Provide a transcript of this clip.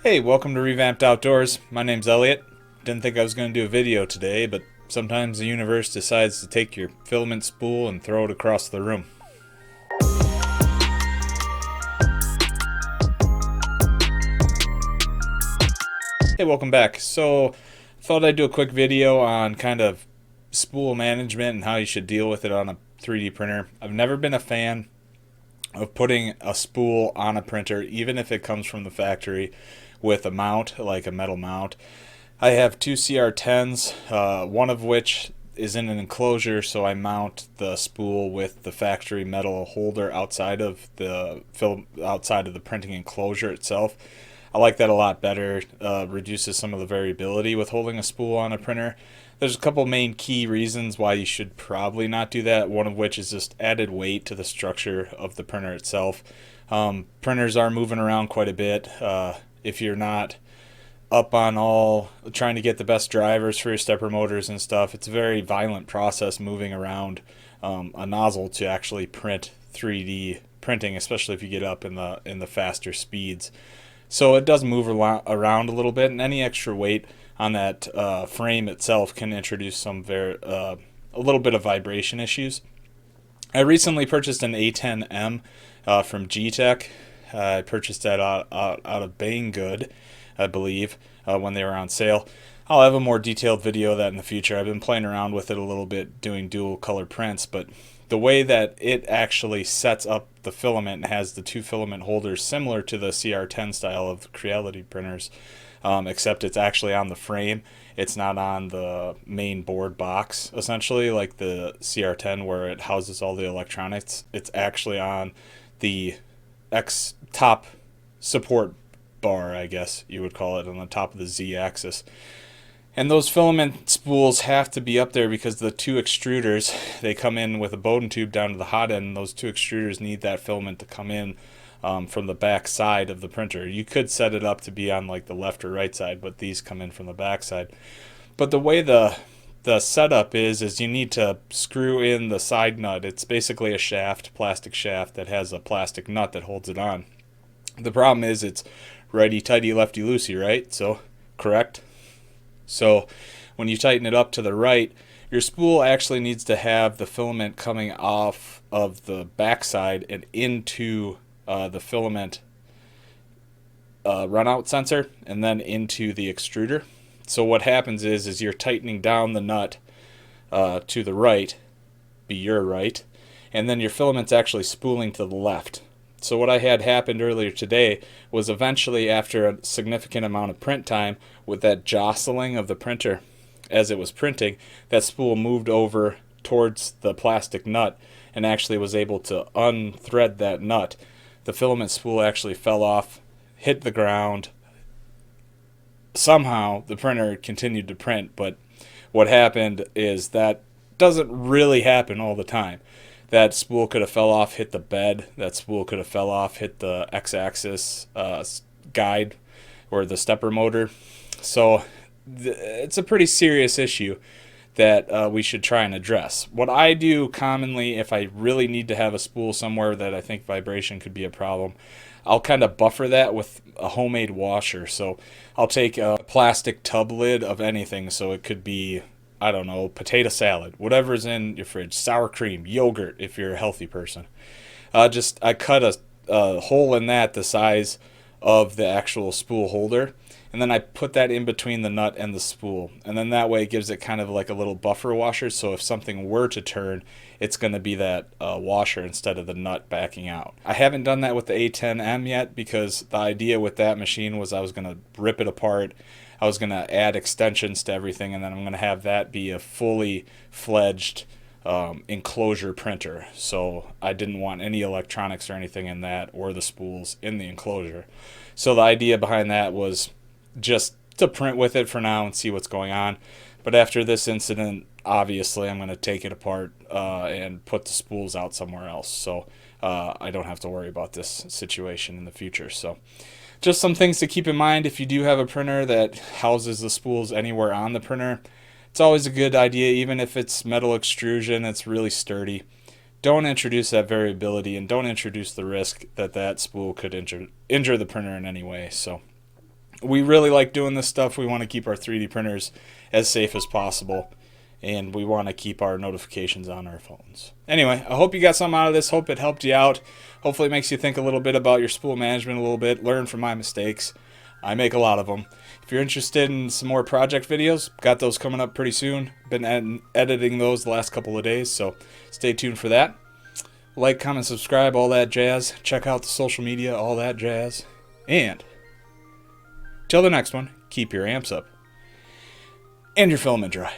Hey, welcome to Revamped Outdoors. My name's Elliot. Didn't think I was going to do a video today, but sometimes the universe decides to take your filament spool and throw it across the room. Hey, welcome back. So, thought I'd do a quick video on kind of spool management and how you should deal with it on a 3D printer. I've never been a fan of putting a spool on a printer, even if it comes from the factory with a mount, like a metal mount. I have two CR10s, one of which is in an enclosure, so I mount the spool with the factory metal holder outside of the printing enclosure itself. I like that a lot better. Reduces some of the variability with holding a spool on a printer. There's a couple main key reasons why you should probably not do that, one of which is just added weight to the structure of the printer itself. Printers are moving around quite a bit. If you're not up on all trying to get the best drivers for your stepper motors and stuff, it's a very violent process moving around a nozzle to actually print 3D printing, especially if you get up in the faster speeds. So it does move around a little bit, and any extra weight on that frame itself can introduce a little bit of vibration issues. I recently purchased an A10M from G-Tech. I purchased that out of Banggood, I believe, when they were on sale. I'll have a more detailed video of that in the future. I've been playing around with it a little bit, doing dual color prints, but the way that it actually sets up the filament and has the two filament holders similar to the CR10 style of Creality printers, except it's actually on the frame. It's not on the main board box, essentially, like the CR10 where it houses all the electronics. It's actually on the top support bar, I guess you would call it, on the top of the Z-axis. And those filament spools have to be up there because the two extruders, they come in with a Bowden tube down to the hot end, and those two extruders need that filament to come in from the back side of the printer. You could set it up to be on like the left or right side, but these come in from the back side. But the way the setup is you need to screw in the side nut. It's basically a shaft, plastic shaft that has a plastic nut that holds it on. The problem is it's righty-tighty, lefty-loosey, right? So, correct? So, when you tighten it up to the right, your spool actually needs to have the filament coming off of the backside and into the filament runout sensor and then into the extruder. So what happens is you're tightening down the nut to the right, be your right, and then your filament's actually spooling to the left. So what I had happened earlier today was eventually, after a significant amount of print time, with that jostling of the printer as it was printing, that spool moved over towards the plastic nut and actually was able to unthread that nut. The filament spool actually fell off, hit the ground. Somehow the printer continued to print, but what happened is that doesn't really happen all the time. That spool could have fell off, hit the bed. That spool could have fell off, hit the X-axis guide or the stepper motor. So it's a pretty serious issue that we should try and address. What I do commonly, if I really need to have a spool somewhere that I think vibration could be a problem, I'll kind of buffer that with a homemade washer. So I'll take a plastic tub lid of anything. So it could be, I don't know, potato salad, whatever's in your fridge, sour cream, yogurt if you're a healthy person. I cut a hole in that the size of the actual spool holder, and then I put that in between the nut and the spool, and then that way it gives it kind of like a little buffer washer, so if something were to turn, it's going to be that washer instead of the nut backing out. I haven't done that with the A10M yet because the idea with that machine was I was going to rip it apart. I was going to add extensions to everything, and then I'm going to have that be a fully fledged enclosure printer. So I didn't want any electronics or anything in that, or the spools in the enclosure. So the idea behind that was just to print with it for now and see what's going on. But after this incident, obviously I'm going to take it apart and put the spools out somewhere else, so I don't have to worry about this situation in the future. So just some things to keep in mind if you do have a printer that houses the spools anywhere on the printer. It's always a good idea, even if it's metal extrusion, it's really sturdy. Don't introduce that variability, and don't introduce the risk that that spool could injure the printer in any way. So we really like doing this stuff. We want to keep our 3D printers as safe as possible, and we want to keep our notifications on our phones. Anyway, I hope you got something out of this. Hope it helped you out. Hopefully it makes you think a little bit about your spool management a little bit, learn from my mistakes. I make a lot of them. If you're interested in some more project videos, got those coming up pretty soon. Been editing those the last couple of days, so stay tuned for that. Like, comment, subscribe, all that jazz. Check out the social media, all that jazz. And till the next one, keep your amps up and your filament dry.